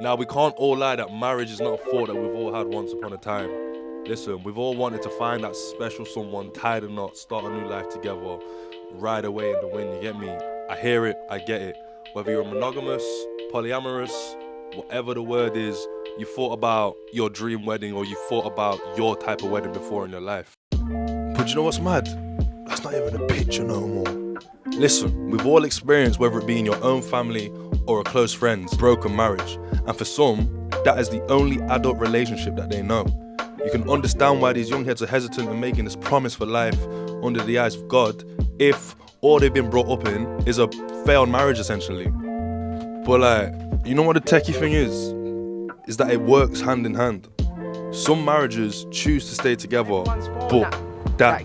Now, we can't all lie that marriage is not a thought that we've all had once upon a time. Listen, we've all wanted to find that special someone, tie the knot, start a new life together, ride away in the wind, you get me? I hear it, I get it. Whether you're monogamous, polyamorous, whatever the word is, you thought about your dream wedding or you thought about your type of wedding before in your life. But you know what's mad? That's not even a picture no more. Listen, we've all experienced, whether it be in your own family or a close friend's, broken marriage. And for some, that is the only adult relationship that they know. You can understand why these young heads are hesitant in making this promise for life under the eyes of God if all they've been brought up in is a failed marriage, essentially. But like, you know what the techie thing is? Is that it works hand in hand. Some marriages choose to stay together, but that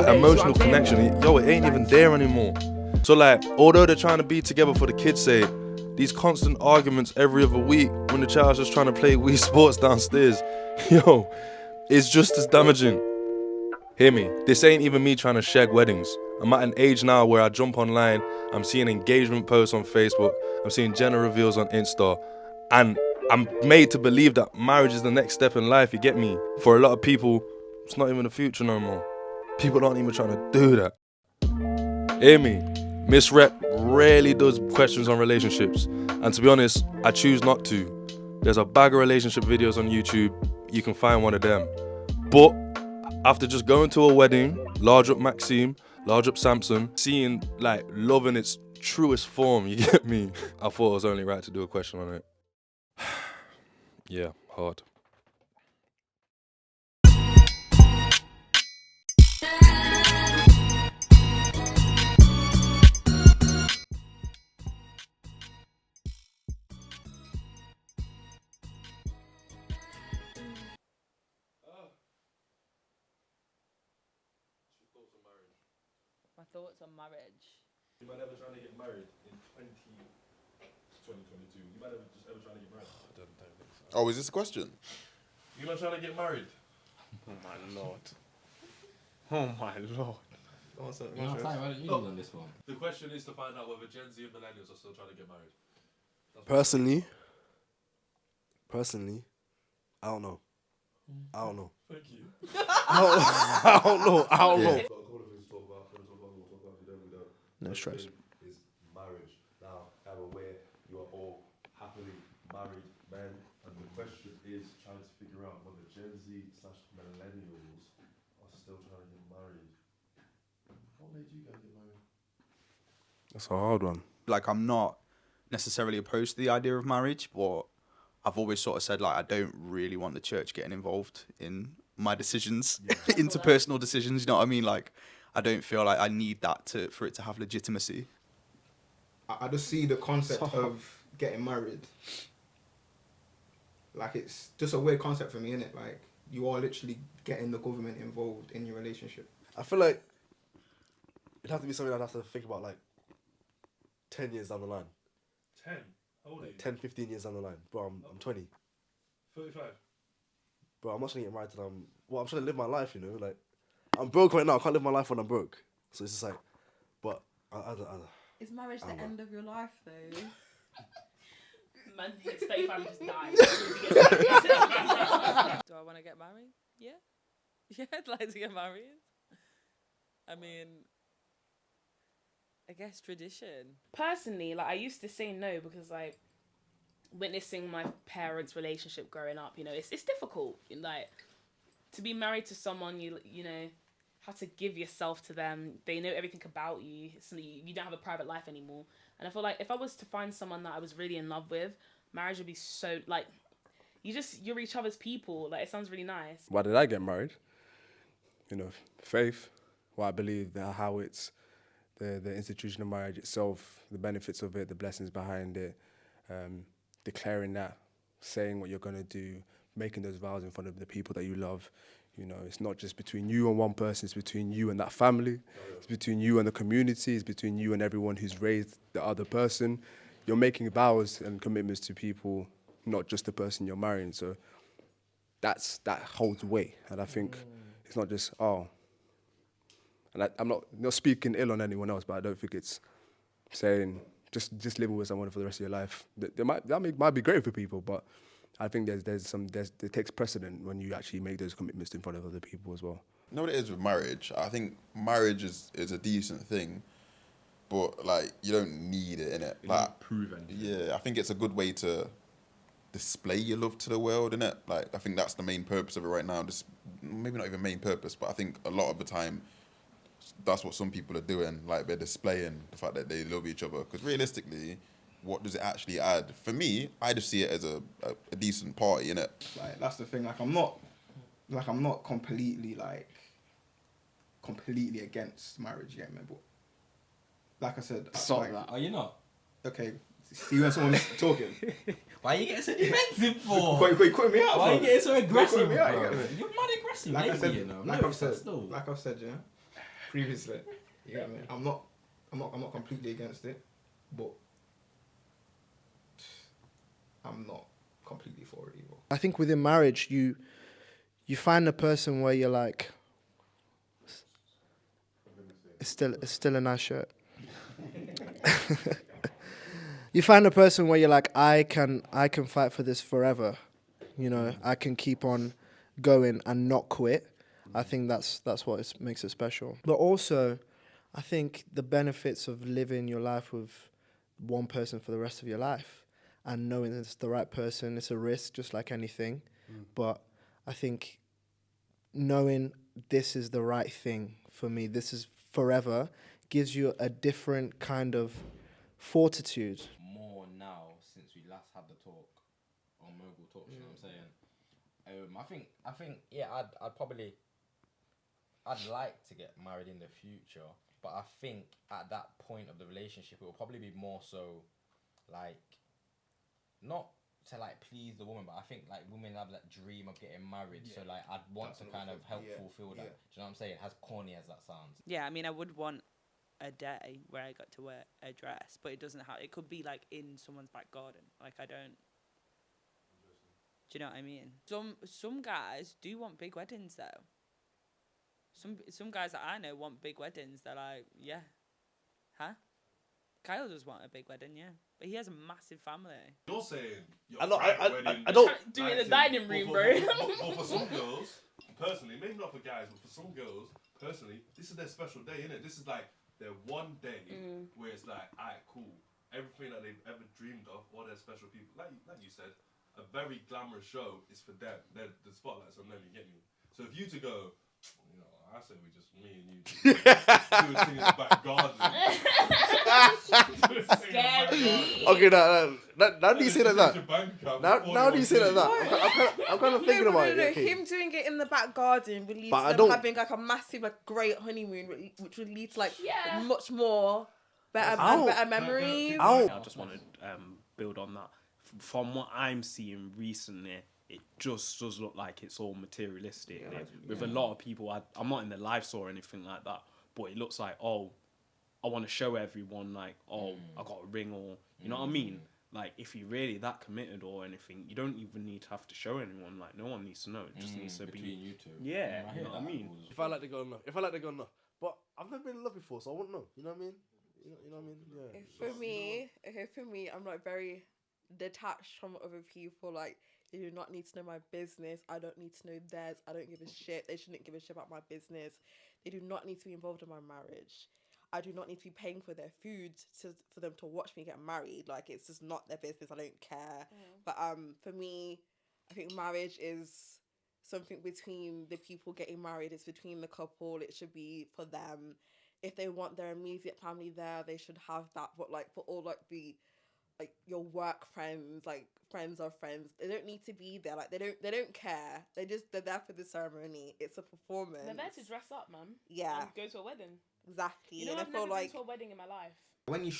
emotional connection, yo, it ain't even there anymore. So like, although they're trying to be together for the kids' sake, these constant arguments every other week when the child's just trying to play Wii Sports downstairs, yo, it's just as damaging. Hear me, this ain't even me trying to shag weddings. I'm at an age now where I jump online, I'm seeing engagement posts on Facebook, I'm seeing gender reveals on Insta, and I'm made to believe that marriage is the next step in life, you get me? For a lot of people, it's not even the future no more. People aren't even trying to do that. Hear me? Misrep rarely does questions on relationships. And to be honest, I choose not to. There's a bag of relationship videos on YouTube. You can find one of them. But after just going to a wedding, large up Maxime, large up Samson, seeing like love in its truest form, you get me? I thought it was only right to do a question on it. Yeah, hard. My thoughts on marriage. You might ever trying to get married in 2022. You might ever just ever trying to get married. I don't think so. Oh, is this a question? You might trying to get married. Oh my lord. Oh my lord. Why don't you lead on this one? The question is to find out whether Gen Z and millennials are still trying to get married. Personally, I don't know. Thank you. I don't know. Got a couple of things to talk about. We'll talk about. We don't. No stress. Is marriage. Now, either way, you are all happily married men, and the question is trying to figure out whether Gen Z/millennials are still trying to get married. What made you guys get married? That's a hard one. Like, I'm not necessarily opposed to the idea of marriage, but I've always sort of said, like, I don't really want the church getting involved in my decisions, interpersonal decisions, you know what I mean? Like, I don't feel like I need that for it to have legitimacy. I just see the concept of getting married. Like, it's just a weird concept for me, innit? Like, you are literally getting the government involved in your relationship. I feel like it'd have to be something I'd have to think about like 10 years down the line. 10? How old are you? 10, 15 years down the line. Bro, I'm 20. 35. Bro, I'm not trying to get married till I'm trying to live my life, you know? Like, I'm broke right now. I can't live my life when I'm broke. So it's just like, but I Is marriage the end of your life, though? Man hits 35 and just dies. Do I want to get married? Yeah. Yeah, I'd like to get married. I mean, I guess tradition. Personally, like, I used to say no because, like, witnessing my parents' relationship growing up, you know, it's difficult. Like, to be married to someone, you know, have to give yourself to them. They know everything about you. So you don't have a private life anymore. And I feel like if I was to find someone that I was really in love with, marriage would be so, like, you're each other's people. Like, it sounds really nice. Why did I get married? You know, faith. Well, I believe that how it's the institution of marriage itself, the benefits of it, the blessings behind it, declaring that, saying what you're going to do, making those vows in front of the people that you love. You know, it's not just between you and one person, it's between you and that family, it's between you and the community, it's between you and everyone who's raised the other person. You're making vows and commitments to people, not just the person you're marrying. So that holds weight. And I think it's not just, and I'm not speaking ill on anyone else, but I don't think it's saying just living with someone for the rest of your life. Might be great for people, but I think it takes precedent when you actually make those commitments in front of other people as well. You know what it is with marriage? I think marriage is a decent thing, but like you don't need it, innit? Like Prove anything. yeah, I think it's a good way to display your love to the world, innit? Like I think that's the main purpose of it right now. Just maybe not even main purpose, but I think a lot of the time that's what some people are doing. Like they're displaying the fact that they love each other. Because realistically, what does it actually add? For me, I just see it as a decent party, innit? Like that's the thing. Like I'm not completely against marriage yet, man. But like I said, Are you not? Okay. See when someone's talking. Why are you getting so defensive for? Quit cutting me out. Why are you getting so aggressive, Quit me out, bro? you get me? You're mad aggressive, Like I said, you know. like I've said, yeah, previously, you get me? I'm not completely against it, but I'm not completely for it either. I think within marriage, you find a person where you're like, it's still a nice shirt. You find a person where you're like, I can fight for this forever. You know, I can keep on going and not quit. I think that's what makes it special. But also, I think the benefits of living your life with one person for the rest of your life and knowing it's the right person, it's a risk just like anything. But I think knowing this is the right thing for me, this is forever, gives you a different kind of fortitude. More now since we last had the talk on Mogul Talks, you know what I'm saying? I think yeah, I'd like to get married in the future, but I think at that point of the relationship it will probably be more so like not to like please the woman, but I think like women have that dream of getting married, so like I'd want to kind of help fulfill that. Do you know what I'm saying? As corny as that sounds. Yeah, I mean, I would want a day where I got to wear a dress, but it doesn't have. It could be like in someone's back garden. Like I don't. Do you know what I mean? Some guys do want big weddings though. Some guys that I know want big weddings. They're like, yeah, huh? Kyle does want a big wedding, yeah, but he has a massive family. You're saying I don't Do it in the dining room, bro. But for some girls, personally, maybe not for guys, but for some girls, personally, this is their special day, innit? This is like their one day where it's like, alright, cool. Everything that they've ever dreamed of, all their special people, like you said, a very glamorous show is for them. They're the spotlight's on them, you get me? So if you to go, you know, I say we just, me and you, do a thing in the back garden. Scary. Okay, now do you say it like that? Now do you say it like that? I'm kind of thinking about it. Okay. Him doing it in the back garden would lead But to them having like a massive, like great honeymoon, which would lead to like much more better memories. I just want to build on that. From what I'm seeing recently, it just does look like it's all materialistic. With a lot of people, I'm not in the live store or anything like that, but it looks like, oh, I want to show everyone, like, oh, I got a ring, or, you know what I mean? Like, if you're really that committed or anything, you don't even need to have to show anyone. Like, no one needs to know. It just needs to between be... you two. Yeah, you know what I mean? If I like the girl, no. If I like the girl, no. But I've never been in love before, so I won't know. You know what I mean? You know what I mean? Yeah. For me, I'm like very detached from other people. Like, they do not need to know my business. I don't need to know theirs. I don't give a shit. They shouldn't give a shit about my business. They do not need to be involved in my marriage. I do not need to be paying for their food for them to watch me get married. Like, it's just not their business. I don't care. But for me, I think marriage is something between the people getting married. It's between the couple. It should be for them. If they want their immediate family there, they should have that. But like for all like the like your work friends, like friends of friends, they don't need to be there. Like they don't care. They're there for the ceremony. It's a performance. They're there to dress up, man. Yeah. And go to a wedding. Exactly. You know, I've never been to a wedding in my life. When you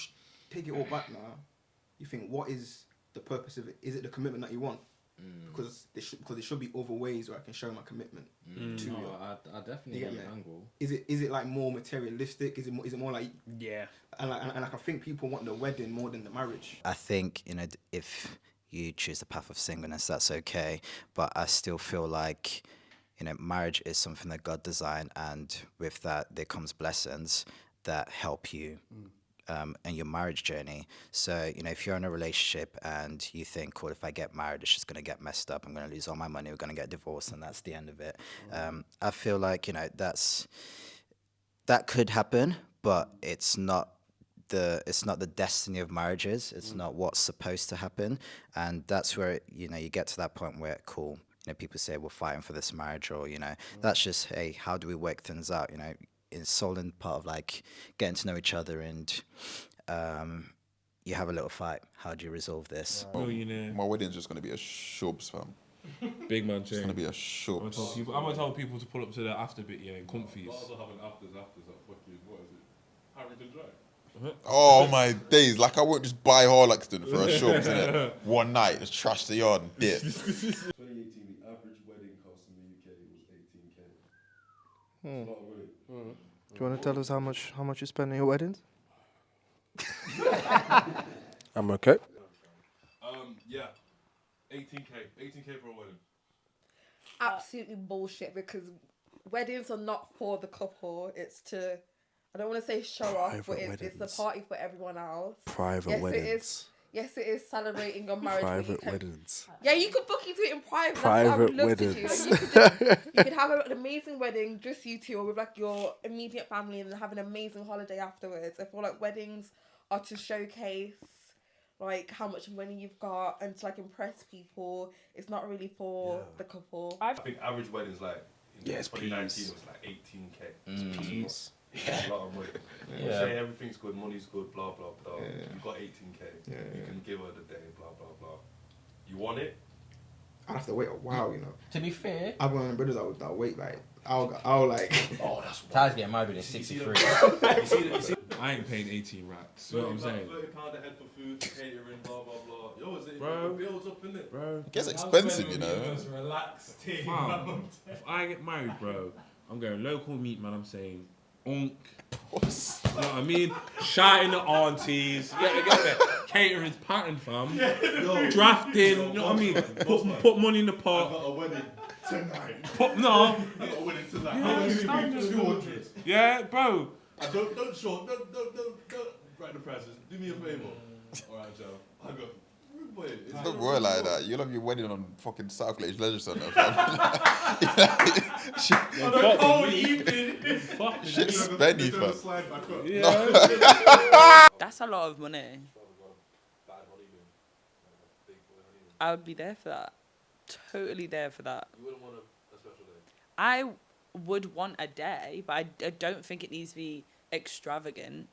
take it all back now, you think, what is the purpose of it? Is it the commitment that you want? Because there should be other ways where I can show my commitment to you. I definitely get your angle. Is it like more materialistic? Is it more like And I think people want the wedding more than the marriage. I think, you know, if you choose the path of singleness, that's okay. But I still feel like, you know, marriage is something that God designed, and with that there comes blessings that help you, in your marriage journey. So, you know, if you're in a relationship and you think, well, if I get married, it's just going to get messed up. I'm going to lose all my money. We're going to get divorced, and that's the end of it. I feel like, you know, that could happen, but it's not the destiny of marriages. It's not what's supposed to happen, and that's where you know you get to that point where cool. You know, people say we're fighting for this marriage, or you know, that's just hey, how do we work things out? You know, it's all in part of like getting to know each other, and you have a little fight. How do you resolve this? Millionaire. My wedding's just gonna be a shubs, fam. Big man It's change. gonna be a I'm shubs. gonna tell people to pull up to the after bit, yeah, in comfies. Also having afters at fucking, what is it? Harrington Drive. Oh my days! Like I won't just buy Harlaxton for a shubs innit? One night, just trash the yard and dip. 2018, the average wedding cost in the UK was 18k. It's a lot of money. Do you want to tell us how much you spend on your weddings? I'm okay. Yeah. 18k for a wedding. Absolutely bullshit, because weddings are not for the couple. It's to, I don't want to say show off, but it's the party for everyone else. Private weddings. Yes, it is celebrating your marriage. Private weddings. Yeah, you could book into it in private. Private That's what I would love weddings. to do. Like, you could have an amazing wedding, just you two, or with like your immediate family, and then have an amazing holiday afterwards. I feel like weddings are to showcase like how much money you've got and to like impress people. It's not really for the couple. I think average weddings like in Yes, 2019 please. was like 18k. Please. It's a lot of money. Yeah. Say everything's good, money's good, blah blah blah. You got 18k. You can give her the day, blah blah blah. You want it? I'd have to wait a while, you know. To be fair, I've got my brothers that wait like I'll like. Oh, that's Ty's getting married at 63. you see I ain't paying 18 racks. You know what I'm saying? £30 a head for food, catering, blah blah blah. Yo, is it Bro. builds up, innit? Bro. It gets expensive, you know. Just relax, team. Fam, if I get married, bro, I'm going local meat, man. I'm saying, unk. You know what I mean? Shouting at aunties. Get there. Catering's pattern, fam. Drafting. You know what I mean? Put money in the pot. A wedding tonight. No. I got a wedding tonight. Yeah, How much is standard. 200. Yeah, bro. Don't write the prices. Do me a favour. Alright, Joe. I go. Boy, it's Don't worry like that. You'll have your wedding on fucking South Village Leisure Centre, fam. on a cold evening. Shit's spenny, fam. Slide back up. Yeah. That's a lot of money. I would be there for that. Totally there for that. You wouldn't want a special day. I would want a day, but I don't think it needs to be extravagant.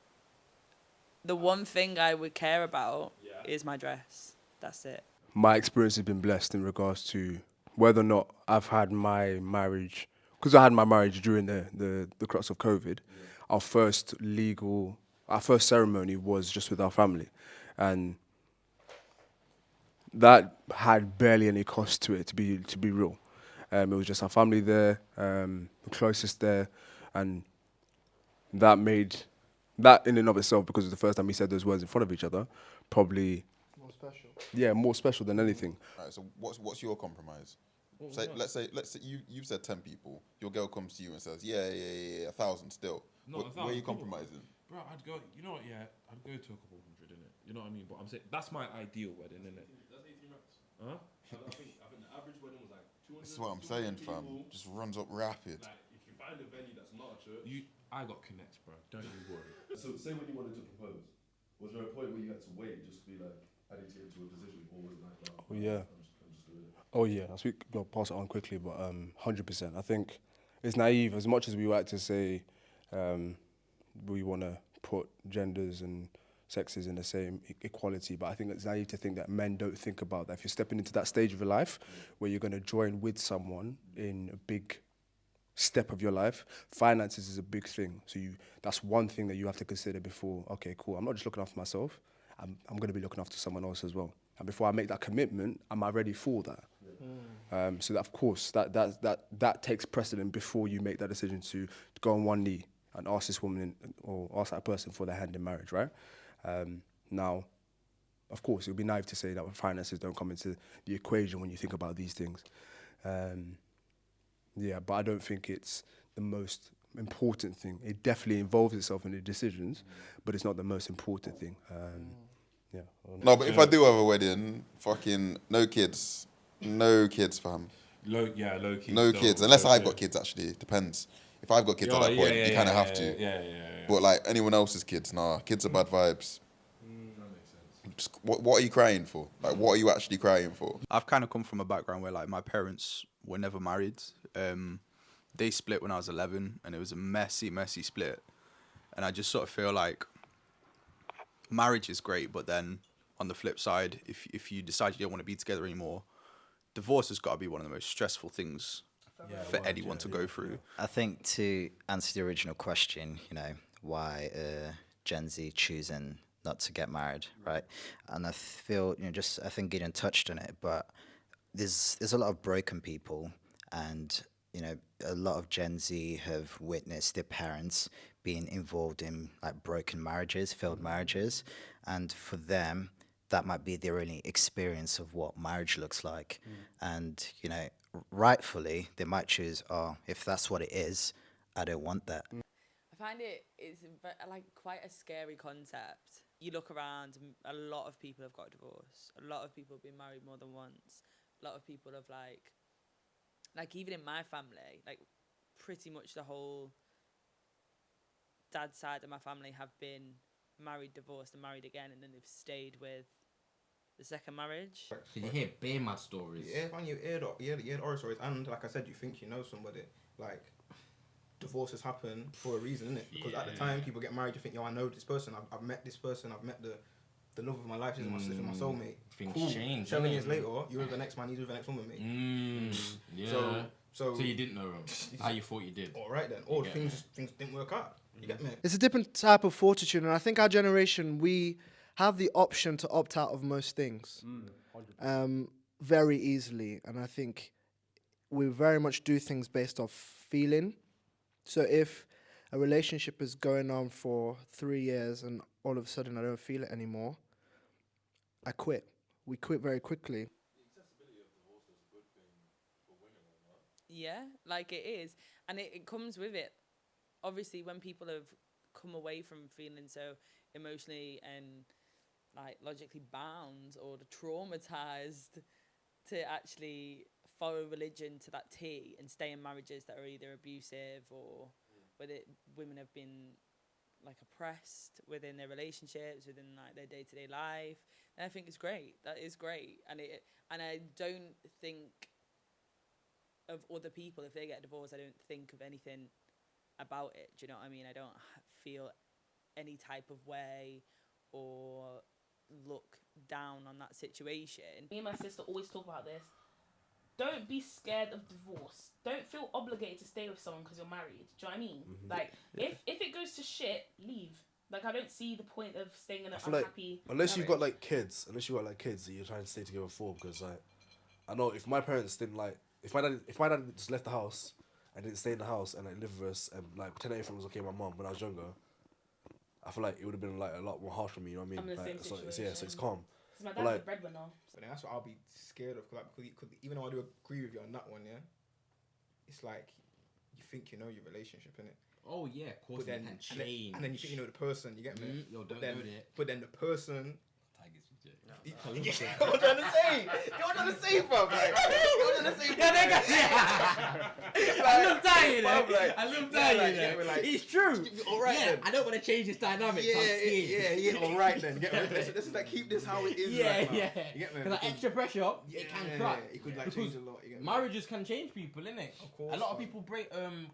The one thing I would care about is my dress. That's it. My experience has been blessed in regards to whether or not I've had my marriage, because I had my marriage during the crux of COVID. Our first ceremony was just with our family, and that had barely any cost to it, to be real. It was just our family there, the closest there, and that made that in and of itself, because it was the first time we said those words in front of each other, probably More special. Yeah, more special than anything. Alright, so what's your compromise? Let's say you've said 10 people. Your girl comes to you and says, yeah, 1,000 still. No, Where are you compromising? Bro, I'd go. You know what? Yeah, I'd go to a couple hundred, innit? You know what I mean? But I'm saying that's my ideal wedding, innit? That's 18 racks. Huh? I think the average wedding was like 200. This is what I'm saying, fam. Just runs up rapid. Like, if you find a venue that's not a church. I got connects, bro. Don't you worry. So say when you wanted to propose, was there a point where you had to wait just to be like, I need to get into a position, or was it like, Oh yeah. I'm just doing it? Oh yeah. I'll speak. Pass it on quickly, but 100%. I think it's naive as much as we like to say we want to put genders and sexes in the same equality, but I think it's naive to think that men don't think about that. If you're stepping into that stage of your life where you're going to join with someone in a big step of your life, finances is a big thing. So that's one thing that you have to consider before, okay, cool, I'm not just looking after myself, I'm going to be looking after someone else as well. And before I make that commitment, am I ready for that? So that, of course, that takes precedent before you make that decision to go on one knee and ask this woman or ask that person for their hand in marriage, right? Now, of course, it would be naive to say that finances don't come into the equation when you think about these things. Yeah, but I don't think it's the most important thing. It definitely involves itself in the decisions, but it's not the most important thing. Yeah. No, but if I do have a wedding, fucking no kids, fam. Low key. No still, kids, unless low I've key. got kids. Actually, it depends. If I've got kids at Yeah, that point, yeah, you kind of yeah, have to. Yeah. But like anyone else's kids, nah. Kids are bad vibes. That makes sense. Just, what are you crying for? Like, what are you actually crying for? I've kind of come from a background where like my parents were never married. They split when I was 11, and it was a messy split. And I just sort of feel like marriage is great, but then on the flip side, if you decide you don't want to be together anymore, divorce has got to be one of the most stressful things for anyone to go through. I think to answer the original question, you know, why Gen Z choosing not to get married, right? And I feel, you know, just I think Gideon touched on it, but there's a lot of broken people, and you know, a lot of Gen Z have witnessed their parents being involved in like broken marriages, failed marriages, and for them, that might be their only experience of what marriage looks like. And you know, rightfully, they might choose, oh, if that's what it is, I don't want that. I find it's like quite a scary concept. You look around, a lot of people have got divorced. A lot of people have been married more than once. A lot of people have like even in my family, like pretty much the whole dad's side of my family have been married, divorced, and married again, and then they've stayed with the second marriage. Did you hear bare mad stories? Yeah, man, you hear horror stories, and like I said, you think you know somebody. Like, divorces happen for a reason, innit? Because at the time, people get married, you think, yo, I know this person, I've met this person, I've met the love of my life, this is my soulmate. Things Cool. change. 7 years later, you're with the next man, he's with the next woman, mate. Yeah. So you didn't know him. How you thought you did. All right then. Or things didn't work out. You get me? It's a different type of fortitude, and I think our generation, we have the option to opt out of most things very easily, and I think we very much do things based off feeling. So if a relationship is going on for 3 years and all of a sudden I don't feel it anymore, I quit. We quit very quickly. Yeah, like it is. And it comes with it. Obviously, when people have come away from feeling so emotionally and like logically bound or traumatized to actually follow religion to that T and stay in marriages that are either abusive or whether women have been like oppressed within their relationships, within like their day-to-day life, and I think it's great. That is great. And I don't think of other people. If they get divorced, I don't think of anything about it. Do you know what I mean? I don't feel any type of way or look down on that situation. Me and my sister always talk about this. Don't be scared of divorce. Don't feel obligated to stay with someone because you're married. Do you know what I mean? Like, if it goes to shit, leave. Like, I don't see the point of staying in an unhappy unless you've got marriage. like kids, that you're trying to stay together for, because like, I know if my parents didn't like, if my dad just left the house and didn't stay in the house and like live with us and like pretend everything was okay with my mum when I was younger, I feel like it would have been like a lot more harsh for me. You know what I mean? I'm in the Like, same situation. so it's calm. Because my But, dad's like, a breadwinner. But then that's what I'll be scared of. Cause even though I do agree with you on that one, yeah, it's like you think you know your relationship, innit? Oh yeah, of course. But then, it can change. and then you think you know the person. You get me? Yo, don't then, know that. But then the person. Tigers reject. What I'm trying to say? What I'm trying to say, fam? Like, what I'm trying to say? I love dying. I love dying. It's true. All right, yeah, then. I don't want to change this dynamic. I'm scared. Yeah. All right then. Get me? This is like keep this how it is. Yeah, right now. yeah. You get me? Because like extra pressure, it can crack. It could like change a lot. You get me? Marriages can change people, innit? Of course. A lot of people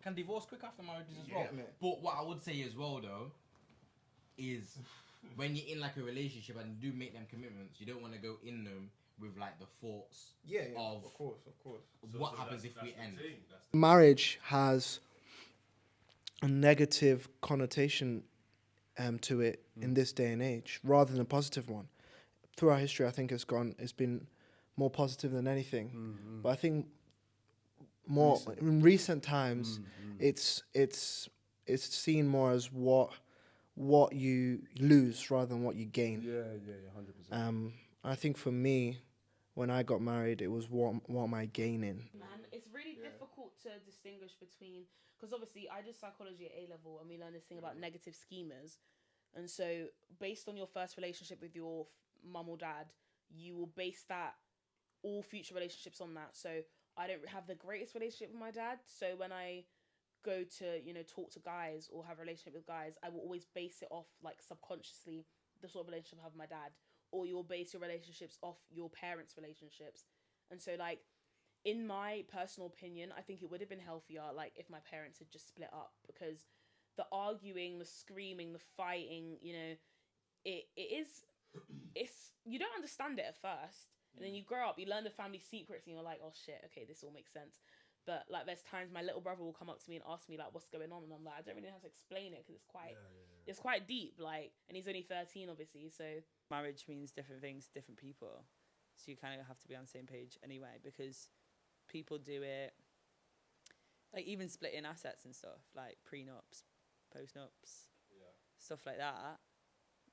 can divorce quick after marriages as well. Yeah, But what I would say as well though is when you're in like a relationship and you do make them commitments, you don't want to go in them with like the thoughts of course. what happens if we end. Marriage has a negative connotation to it in this day and age, rather than a positive one. Throughout history, I think it's been more positive than anything. But I think in recent times, it's seen more as what you lose rather than what you gain. Yeah, 100%. I think for me, when I got married, it was what am I gaining? Man, it's really difficult to distinguish between, because obviously I did psychology at A level and we learned this thing about negative schemas. And so based on your first relationship with your mum or dad, you will base that all future relationships on that. So I don't have the greatest relationship with my dad. So when I go to, you know, talk to guys or have a relationship with guys, I will always base it off, like, subconsciously the sort of relationship I have with my dad. Or you'll base your relationships off your parents' relationships. And so, like, in my personal opinion, I think it would have been healthier, like, if my parents had just split up, because the arguing, the screaming, the fighting, you know, it's you don't understand it at first, and then you grow up, you learn the family secrets, and you're like, oh shit, okay, this all makes sense. But like, there's times my little brother will come up to me and ask me like, what's going on, and I'm like, I don't really know how to explain it because it's quite deep, like, and he's only 13, obviously, so Marriage means different things to different people, so you kind of have to be on the same page anyway, because people do it, like, even splitting assets and stuff, like prenups, postnups, stuff like that.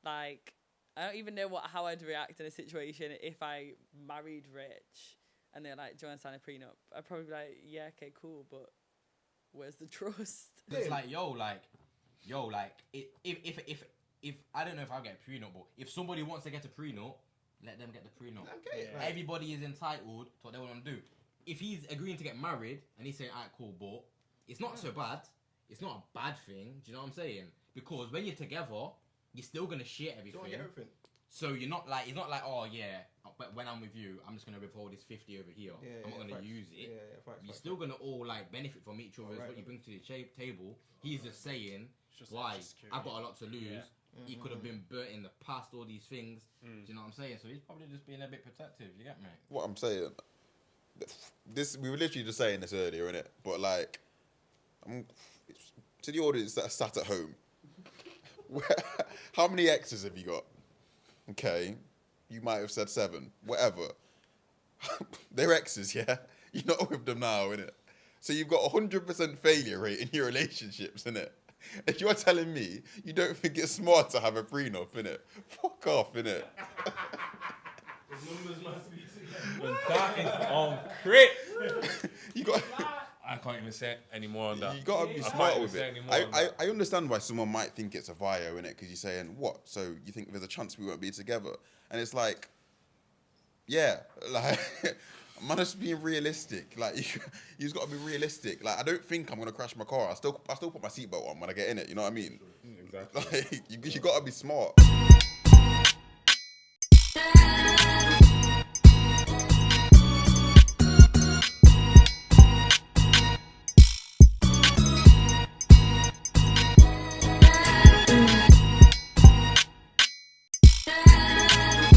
Like, I don't even know how I'd react in a situation if I married rich and they're like, do you want to sign a prenup? I'd probably be like, yeah, okay, cool, but where's the trust? It's like, if I don't know if I'll get a prenup, but if somebody wants to get a prenup, let them get the prenup. Okay. Yeah. Everybody is entitled to what they want to do. If he's agreeing to get married and he's saying, alright, cool, but it's not so bad. It's not a bad thing. Do you know what I'm saying? Because when you're together, you're still gonna share everything. So you're not like, it's not like, oh yeah, but when I'm with you, I'm just gonna withhold this 50 over here. I'm not gonna use it. You're still gonna all like benefit from each other. What you bring to the table. He's just saying, why? I've got a lot to lose. Yeah. He could have been burnt in the past, all these things. Do you know what I'm saying? So he's probably just being a bit protective. You get me? What I'm saying, this we were literally just saying this earlier, innit? But like, to the audience that are sat at home, how many exes have you got? Okay, you might have said 7, whatever. They're exes, yeah? You're not with them now, innit? So you've got 100% failure rate in your relationships, innit? If you're telling me you don't think it's smart to have a prenup, innit? Fuck off, innit? The numbers must be together. That is on crit. You got. I can't even say any more on that. You gotta be smart with it. I understand why someone might think it's a bio, innit? Because you're saying, what? So you think there's a chance we won't be together? And it's like, yeah, like, man, just being realistic. Like, you've got to be realistic. Like, I don't think I'm gonna crash my car. I still put my seatbelt on when I get in it. You know what I mean? Exactly. Like, you got to be smart.